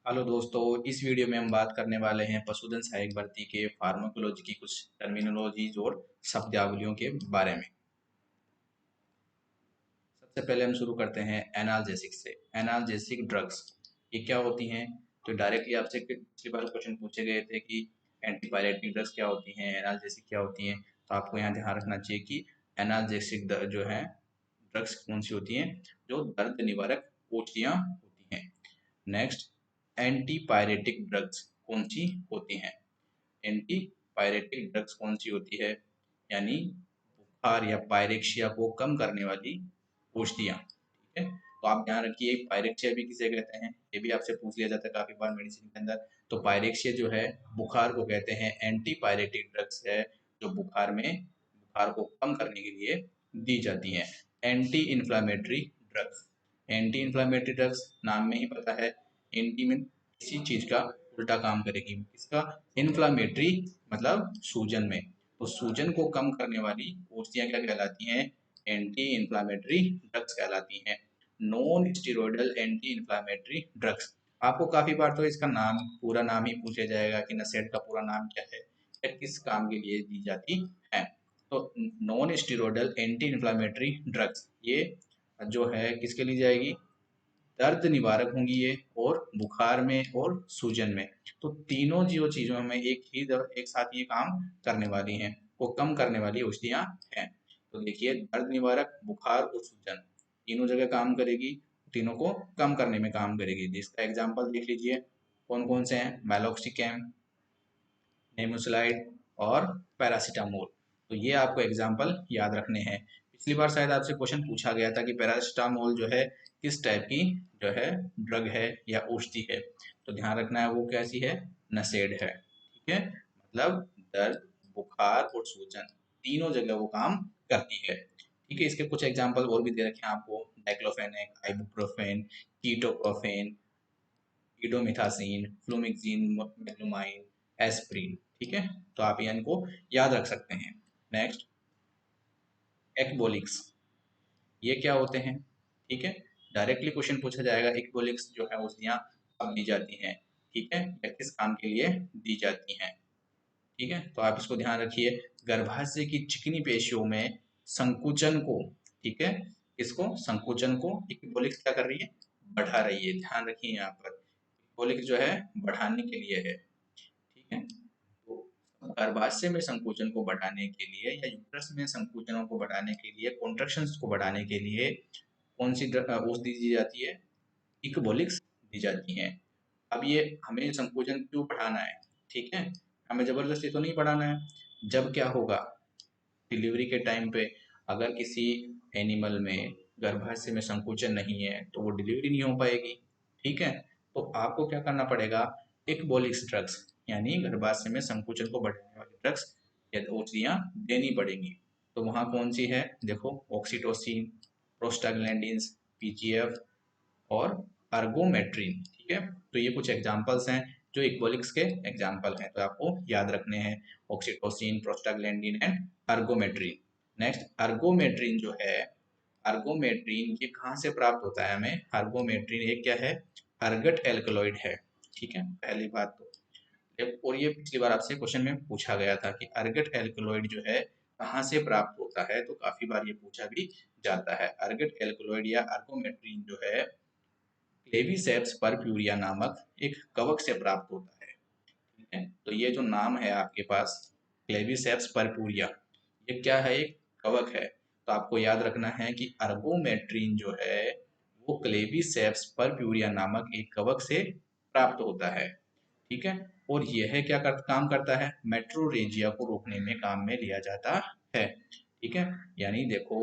Hello दोस्तों, इस video में हम बात करने वाले हैं पशुधन सहायक भर्ती के फार्माकोलॉजी की कुछ टर्मिनोलॉजीज और शब्दावलियों के बारे में। सबसे पहले हम शुरू करते हैं एनाल्जेसिक से। एनाल्जेसिक ड्रग्स ये क्या होती हैं? तो डायरेक्टली आपसे पिछली बार क्वेश्चन पूछे गए थे कि एंटीपायरेटिक ड्रग्स क्या होती हैं, एनाल्जेसिक क्या होती हैं। तो आपको यहाँ ध्यान रखना चाहिए कि एनाल्जेसिक जो है ड्रग्स कौन सी होती हैं, जो दर्द निवारक औषधियाँ होती हैं। नेक्स्ट, एंटीपायरेटिक ड्रग्स कौन सी होती हैं? एंटीपायरेटिक ड्रग्स कौन सी होती है? यानी बुखार या पायरेक्शिया को कम करने वाली औषधियाँ। ठीक है, तो आप ध्यान रखिए पायरेक्शिया भी किसे कहते हैं, ये भी आपसे पूछ लिया जाता है काफी बार मेडिसिन के अंदर। तो पायरेक्शिया जो है बुखार को कहते हैं। एंटीपायरेटिक ड्रग्स है जो बुखार को कम करने के लिए दी जाती हैं। Anti inflammatory drugs, anti inflammatory drugs नाम में ही पता है, एंटी में किसी चीज का उल्टा काम करेगी। इसका इन्फ्लामेटरी मतलब सूजन में, तो सूजन को कम करने वाली औषधियाँ क्या कहलाती हैं? एंटी इन्फ्लामेटरी ड्रग्स कहलाती हैं। Non steroidal anti inflammatory drugs, आपको काफी बार तो इसका नाम पूरा नाम ही पूछा जाएगा कि नसेड का पूरा नाम क्या है या किस काम के लिए दी जाती है। तो non steroidal anti inflammatory drugs ये जो है किसके लिए जाएगी? दर्द निवारक होंगी ये, और बुखार में और सूजन में। तो तीनों जो चीजों में एक साथ ये काम करने वाली हैं, वो कम करने वाली औषधियाँ हैं। तो देखिए, दर्द निवारक, बुखार और सूजन तीनों जगह काम करेगी, तीनों को कम करने में काम करेगी। जिसका एग्जाम्पल देख लीजिए कौन कौन से हैं। मेलोक्सिकैम, नेमुसलाइड और पैरासीटामोल। तो ये आपको एग्जाम्पल याद रखने हैं। पिछली बार शायद आपसे क्वेश्चन पूछा गया था कि पैरासीटामोल जो है किस टाइप की जो है ड्रग है या औषधि है। तो ध्यान रखना है वो कैसी है, नसेड है। ठीक है, मतलब दर्द, बुखार और सूजन तीनों जगह वो काम करती है। ठीक है, इसके कुछ एग्जाम्पल और भी दे रखे हैं आपको। Diclofenac, ibuprofen, ketoprofen, indomethacin, flunixin, meglumine, aspirin. ठीक है, तो आप ये इनको याद रख सकते हैं। नेक्स्ट, एक्बोलिक्स ये क्या होते हैं? ठीक है, डायरेक्टली क्वेश्चन पूछा जाएगा एक्बोलिक्स जो है औषधियाँ कब दी जाती हैं, ठीक है, या किस काम के लिए दी जाती हैं। ठीक है, तो आप इसको ध्यान रखिए। गर्भाशय की चिकनी पेशियों में संकुचन को, ठीक है, इसको संकुचन को एक्बोलिक्स क्या कर रही है? बढ़ा रही है। ध्यान रखिए यहाँ पर एक्बोलिक्स जो है बढ़ाने के लिए है। ठीक है, तो गर्भाशय में संकोचन को बढ़ाने के लिए या यूट्रस में संकोचनों को बढ़ाने के लिए, कॉन्ट्रैक्शंस को बढ़ाने के लिए कौन सी औषधि दी जाती है? इकबोलिक्स दी जाती हैं। अब ये हमें संकोचन क्यों बढ़ाना है? ठीक है, हमें जबरदस्ती तो नहीं बढ़ाना है। जब क्या होगा, डिलीवरी के टाइम पे अगर किसी एनिमल में गर्भाशय में संकोचन नहीं है तो वो डिलीवरी नहीं हो पाएगी। ठीक है, तो आपको क्या करना पड़ेगा? इकबोलिक्स ड्रग्स यानी गर्भाशय में संकोचन को बढ़ाने वाली ड्रग्स या औषधियाँ देनी पड़ेंगी। तो वहाँ कौन सी है? देखो, ऑक्सीटोसिन, प्रोस्टाग्लैंडिन्स, पीजीएफ और अर्गोमेट्रिन। ठीक है, तो ये कुछ एग्जांपल्स हैं जो इक्वोलिक्स के एग्जांपल हैं, तो आपको याद रखने हैं। Oxytocin, prostaglandin and ergometrine. Next, ergometrine जो है, अर्गोमेट्रिन ये कहाँ से प्राप्त होता है हमें? अर्गोमेट्रिन एक क्या है? अर्गट एल्कलॉइड है। ठीक है, पहली बात तो। और ये पिछली बार आपसे क्वेश्चन में पूछा गया था कि अर्गट एल्कलॉइड जो है कहाँ से प्राप्त होता है, तो काफी बार ये पूछा भी जाता है। अर्गट एल्कलॉइड या अर्गोमेट्रिन जो है क्लेविसेप्स परप्यूरिया नामक एक कवक से प्राप्त होता है। ठीक है, तो ये जो नाम है आपके पास क्लेविसेप्स परप्यूरिया, ये क्या है? एक कवक है। तो आपको याद रखना है कि अर्गोमेट्रिन जो है वो क्लेविसेप्स परप्यूरिया नामक एक कवक से प्राप्त होता है। ठीक है, और यह काम करता है? मेट्रोरेजिया को रोकने में काम में लिया जाता है। ठीक है, यानी देखो,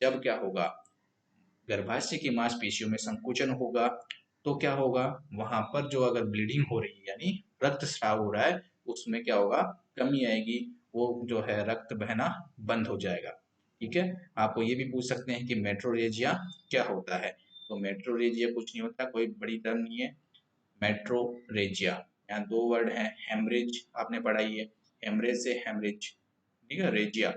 जब क्या होगा, गर्भाशय की मांसपेशियों में संकुचन होगा तो क्या होगा, वहां पर जो अगर ब्लीडिंग हो रही है यानी रक्त स्राव हो रहा है, उसमें क्या होगा? कमी आएगी, वो जो है रक्त बहना बंद हो जाएगा। ठीक है, आपको ये भी पूछ सकते हैं कि मेट्रोरेजिया क्या होता है। तो मेट्रोरेजिया कुछ नहीं होता, कोई बड़ी टर्म नहीं है। मेट्रोरेजिया, यहाँ दो वर्ड हैं, हेमरेज आपने पढ़ाई है, हेमरेज से हेमरेज। ठीक है, रेजिया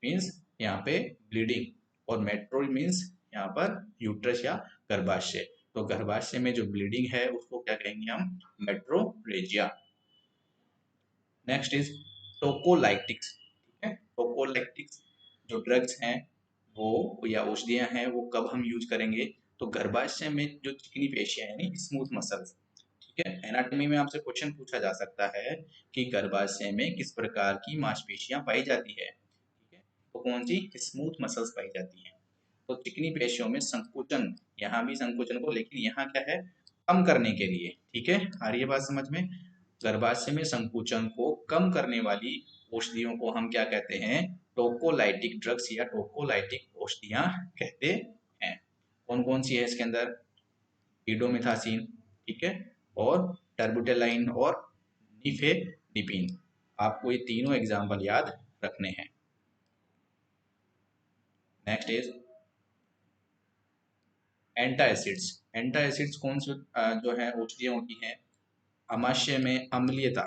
मीन्स यहाँ पे ब्लीडिंग, और मेट्रो मीन्स यहाँ पर यूट्रस या गर्भाशय। तो गर्भाशय में जो ब्लीडिंग है उसको क्या कहेंगे हम? मेट्रोरेजिया। Next is tocolytics. ठीक है, टोकोलाइटिक्स जो ड्रग्स हैं वो या औषधियां हैं वो कब हम यूज करेंगे? तो गर्भाशय में जो चिकनी पेशियां यानी स्मूथ मसल्स, ठीक है, एनाटॉमी में आपसे क्वेश्चन पूछा जा सकता है कि गर्भाशय में किस प्रकार की मांसपेशियां पाई जाती है, ठीक है, तो कौन सी? स्मूथ मसल्स पाई जाती हैं। तो चिकनी पेशियों में संकुचन, यहाँ भी संकुचन को, लेकिन यहाँ क्या है? कम करने के लिए, ठीक है, आ रही है बात समझ में? गर्भाशय में संकुचन को कम करने वाली औषधियों को हम क्या कहते हैं? टोकोलाइटिक ड्रग्स या टोकोलाइटिक औषधियां कहते हैं। कौन कौन सी है इसके अंदर? इडोमिथासिन, ठीक है, और टर्बुटेलाइन और निफेडिपिन। आपको ये तीनों एग्जाम्पल याद रखने हैं। Next is एंटाएसिड्स। एंटाएसिड्स कौन सी जो है औषधियां होती हैं? आमाशय में अम्लीयता,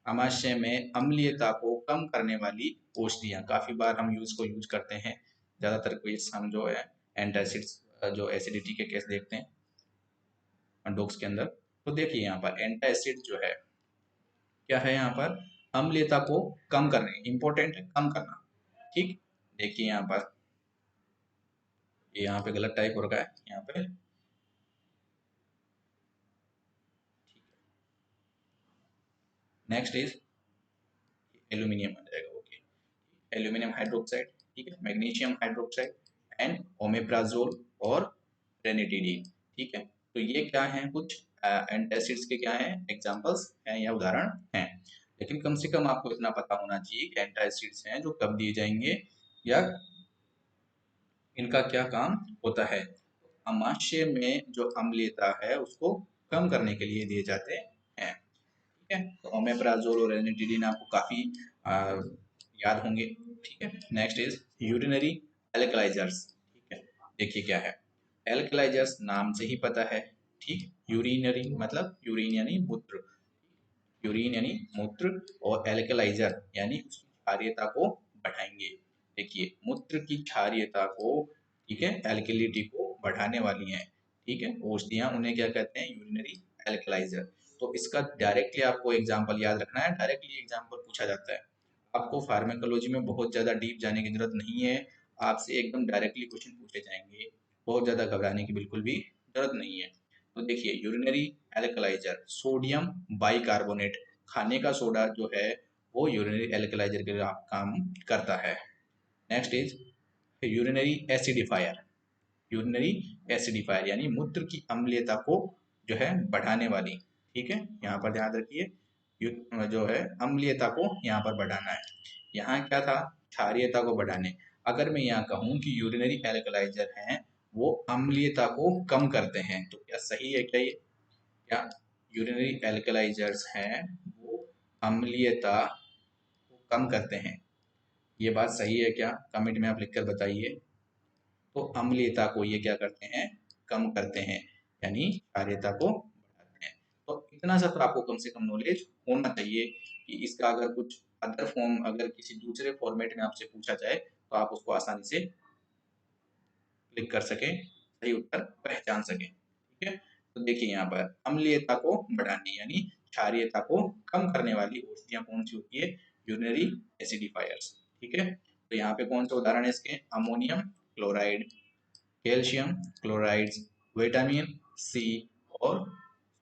आमाशय में अम्लीयता को कम करने वाली औषधियां काफी बार हम यूज करते हैं। ज्यादातर केस हम जो है एंटासिड्स जो एसिडिटी के केस देखते हैं डॉग्स के अंदर। तो देखिए यहाँ पर एंटासिड जो है क्या है? यहाँ पर अम्लीयता को कम करने, इंपॉर्टेंट है कम करना, ठीक। देखिए यहाँ पर, ये यहाँ पे गलत टाइप हो रखा है यहाँ पे, नेक्स्ट इज एल्यूमिनियम आ जाएगा, ओके, एल्यूमिनियम हाइड्रोक्साइड, ठीक है, मैग्नीशियम हाइड्रोक्साइड एंड ओमेप्राजोल और रेनिटिडीन, ठीक है। तो ये क्या हैं? कुछ एंटासिड्स के क्या हैं? एग्जांपल्स हैं या उदाहरण हैं। लेकिन कम से कम आपको इतना पता होना चाहिए कि एंटासिड्स हैं जो कब दिए जाएंगे या इनका क्या काम होता है। आमाशय में जो अम्लीयता है उसको कम करने के लिए दिए जाते हैं, ठीक है। तो ओमेप्राजोल और रेनिटिडीन आपको काफी याद होंगे, ठीक है। नेक्स्ट इज यूरिनरी एल्कलाइजर्स, ठीक है। देखिए क्या है? एल्कलाइजर्स नाम से ही पता है, ठीक। यूरिनरी मतलब यूरिन यानी मूत्र, यूरिन यानी मूत्र, और एल्कलाइजर यानी उसकी क्षारीयता को बढ़ाएंगे। देखिए मूत्र की क्षारीयता को, ठीक है, एल्कलिटी को बढ़ाने वाली हैं, ठीक है, औषधियां, उन्हें क्या कहते हैं? यूरिनरी एल्कलाइजर। तो इसका डायरेक्टली आपको एग्जांपल याद रखना है, डायरेक्टली एग्जांपल पूछा जाता है। आपको फार्माकोलॉजी में बहुत ज्यादा डीप जाने की जरूरत नहीं है, आपसे एकदम डायरेक्टली क्वेश्चन पूछे जाएंगे, बहुत ज्यादा घबराने की बिल्कुल भी जरूरत नहीं है। तो देखिए यूरिनरी एल्कलाइजर, सोडियम बाइकार्बोनेट, खाने का सोडा जो है वो यूरिनरी एल्कलाइजर के काम करता है। Next is urinary acidifier, urinary acidifier यानी मूत्र की अम्लीयता को जो है बढ़ाने वाली, ठीक है, यहाँ पर ध्यान रखिए, जो है अम्लीयता को यहाँ पर बढ़ाना है। यहाँ क्या था? क्षारीयता को बढ़ाने। अगर मैं यहाँ कहूँ कि यूरिनरी एल्कलाइजर हैं वो अम्लीयता को कम करते हैं, तो क्या सही है? क्या ये क्या यूरिनरी एल्कलाइजर्स हैं वो अम्लीयता को कम करते हैं? ये बात सही है क्या? कमेंट में आप लिखकर बताइए। तो अम्लीयता को ये क्या करते हैं? कम करते हैं, यानी क्षारीयता को बढ़ाते हैं। तो इतना सा तो आपको कम से कम नॉलेज होना चाहिए कि इसका अगर कुछ अदर फॉर्म, अगर किसी दूसरे फॉर्मेट में आपसे पूछा जाए तो आप उसको आसानी से क्लिक कर सकें, सही उत्तर पहचान सकें, ठीक है। तो देखिए यहाँ पर अम्लीयता को बढ़ाने यानी क्षारीयता को कम करने वाली औषधियां कौन सी होती है? यूरिनरी एसिडिफायर्स, ठीक है। तो यहाँ पे कौन से उदाहरण है इसके? Ammonium chloride, calcium chlorides, vitamin C और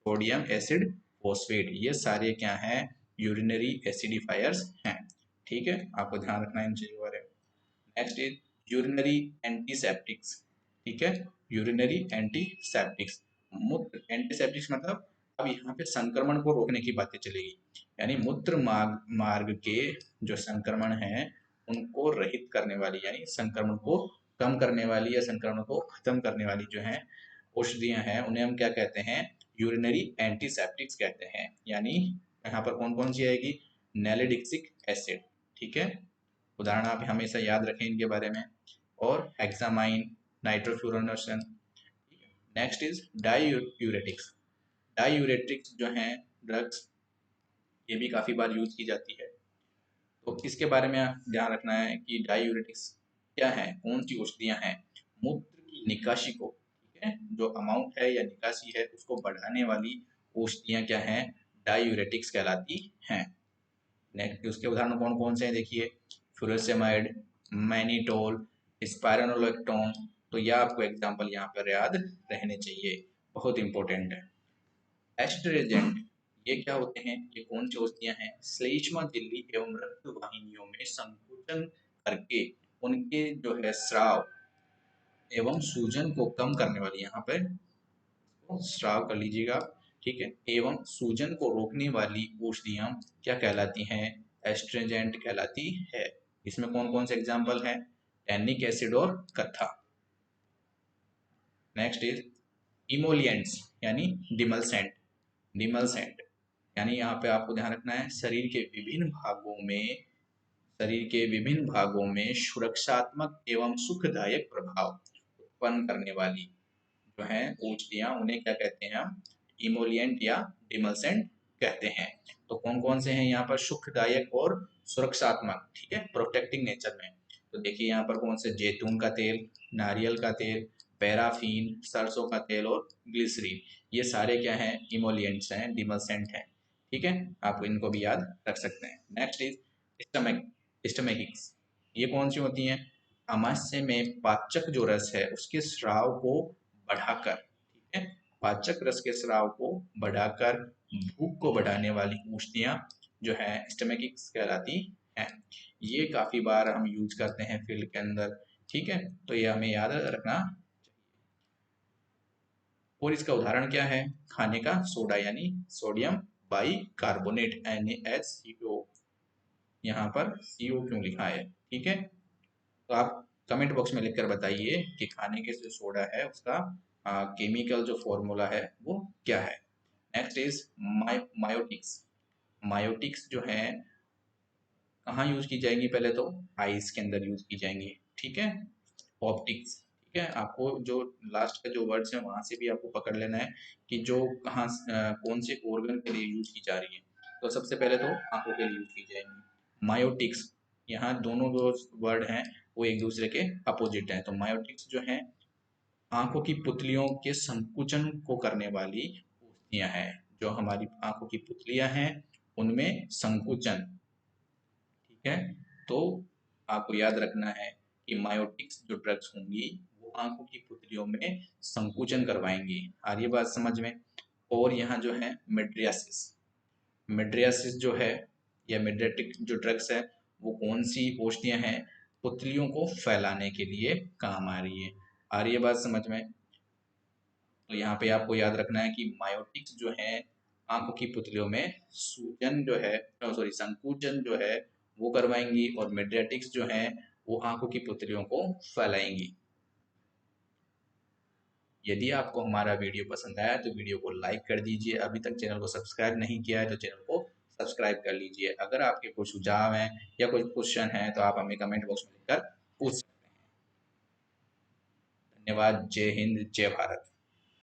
सोडियम एसिड फॉस्फेट, ये सारे क्या हैं? यूरिनरी एसिडिफायर्स हैं, ठीक है। आपको ध्यान रखना है इन चीजों के बारे में। नेक्स्ट इज यूरिनरी एंटीसेप्टिक्स, ठीक है, यूरिनरी एंटीसेप्टिक्स, मूत्र एंटीसेप्टिक्स मतलब अब यहाँ पे संक्रमण को रोकने की बातें चलेगी, यानी मूत्र मार्ग के जो संक्रमण है उनको रहित करने वाली, यानी संक्रमण को कम करने वाली या संक्रमण को खत्म करने वाली जो है औषधियां हैं उन्हें हम क्या कहते हैं? यूरिनरी एंटीसेप्टिक्स कहते हैं। यानी यहाँ पर कौन कौन सी आएगी? नेलिडिक्सिक एसिड, ठीक है, उदाहरण आप हमेशा याद रखें इनके बारे में, और हेक्सामाइन, नाइट्रोफ्यूरोनोसन। नेक्स्ट इज डाईयूरेटिक्स, डाईयूरेटिक्स जो हैं ड्रग्स, ये भी काफी बार यूज की जाती है। तो इसके बारे में ध्यान रखना है कि डाईयूरेटिक्स क्या है, कौन सी औषधियां हैं? मूत्र की निकासी को, ठीक है, जो अमाउंट है या निकासी है उसको बढ़ाने वाली औषधियाँ क्या हैं, डायूरेटिक्स कहलाती हैं। नेक्स्ट उसके उदाहरण कौन कौन से हैं देखिए, फ्यूरासेमाइड, मैनिटोल, स्पाइरोनोलेक्टोन। तो यह आपको एग्जाम्पल यहाँ पर याद रहने चाहिए, बहुत इंपॉर्टेंट है। एस्ट्रेजेंट ये क्या होते हैं, ये कौन सी औषधियाँ हैं, श्लेष्मा झिल्ली एवं रक्त वाहिनियों में संकुचन करके उनके जो है स्राव एवं सूजन को कम करने वाली, यहाँ पर स्राव कर लीजिएगा, ठीक है, एवं सूजन को रोकने वाली औषधियाँ क्या कहलाती हैं, एस्ट्रेजेंट कहलाती है। इसमें कौन कौन से एग्जाम्पल हैं, टैनिक एसिड और कत्था। नेक्स्ट इज इमोलिएंट्स यानी डिमलसेंट। डिमलसेंट यानी यहाँ पे आपको ध्यान रखना है, शरीर के विभिन्न भागों में सुरक्षात्मक एवं सुखदायक प्रभाव उत्पन्न करने वाली जो है औषधियाँ, उन्हें क्या कहते हैं हम, इमोलिएंट या डिमलसेंट कहते हैं। तो कौन कौन से हैं यहाँ पर, सुखदायक और सुरक्षात्मक, ठीक है, प्रोटेक्टिंग नेचर में। तो देखिए यहाँ पर कौन से, जैतून का तेल, नारियल का तेल, पैराफीन, सरसों का तेल और ग्लिसरीन, ये सारे क्या हैं, इमोलिएंट्स हैं, डिमलसेंट हैं, ठीक है, आप इनको भी याद रख सकते हैं। नेक्स्ट इज स्टमैटिक्स, ये कौन सी होती हैं, आमाशय में पाचक जो रस है उसके स्राव को बढ़ाकर, ठीक है, पाचक रस के स्राव को बढ़ाकर भूख को बढ़ाने वाली औषधियाँ जो है स्टमैटिक्स कहलाती हैं। ये काफी बार हम यूज करते हैं फील्ड के अंदर, ठीक है, तो ये हमें याद रखना। और इसका उदाहरण क्या है, खाने का सोडा यानी सोडियम बाइकार्बोनेट NaHCO, यहाँ पर CO क्यों लिखा है, ठीक है, तो आप कमेंट बॉक्स में लिखकर बताइए कि खाने के जो सोडा है उसका केमिकल जो फॉर्मूला है वो क्या है। Next is मायोटिक्स। मायोटिक्स जो है कहाँ यूज की जाएंगी, पहले तो आईज के अंदर यूज की जाएंगी, ठीक है, ऑप्टिक्स, ठीक है, आपको जो लास्ट का जो वर्ड्स है वहां से भी आपको पकड़ लेना है कि जो कहाँ कौन से ऑर्गन के लिए यूज की जा रही है। तो सबसे पहले तो आंखों के लिए यूज की जाएंगी मायोटिक्स। यहाँ दोनों जो वर्ड हैं वो एक दूसरे के अपोजिट हैं। तो मायोटिक्स जो है आंखों की पुतलियों के संकुचन को करने वाली औषधियाँ हैं, जो हमारी आंखों की पुतलियां हैं उनमें संकुचन, ठीक है, तो आपको याद रखना है कि मायोटिक्स जो ड्रग्स होंगी वो आंखों की पुतलियों में संकुचन करवाएंगी। आ रही है बात समझ में। और यहाँ जो है मेड्रियासिस, मेड्रियासिस जो है या मेड्रेटिक जो ड्रग्स है वो कौन सी औषधियाँ हैं, पुतलियों को फैलाने के लिए काम आ रही है। आ रही है बात समझ में। तो यहाँ पे आपको याद रखना है कि मायोटिक्स जो है आंखों की पुतलियों में सूजन जो है, सॉरी, संकुचन जो है वो करवाएंगी, और मेड्रेटिक्स जो है वो आंखों की पुतलियों को फैलाएंगी। यदि आपको हमारा वीडियो पसंद आया तो वीडियो को लाइक कर दीजिए, अभी तक चैनल को सब्सक्राइब नहीं किया है तो चैनल को सब्सक्राइब कर लीजिए। अगर आपके कोई सुझाव हैं या कोई क्वेश्चन है तो आप हमें कमेंट बॉक्स में लिखकर पूछ सकते हैं। धन्यवाद। जय हिंद, जय भारत।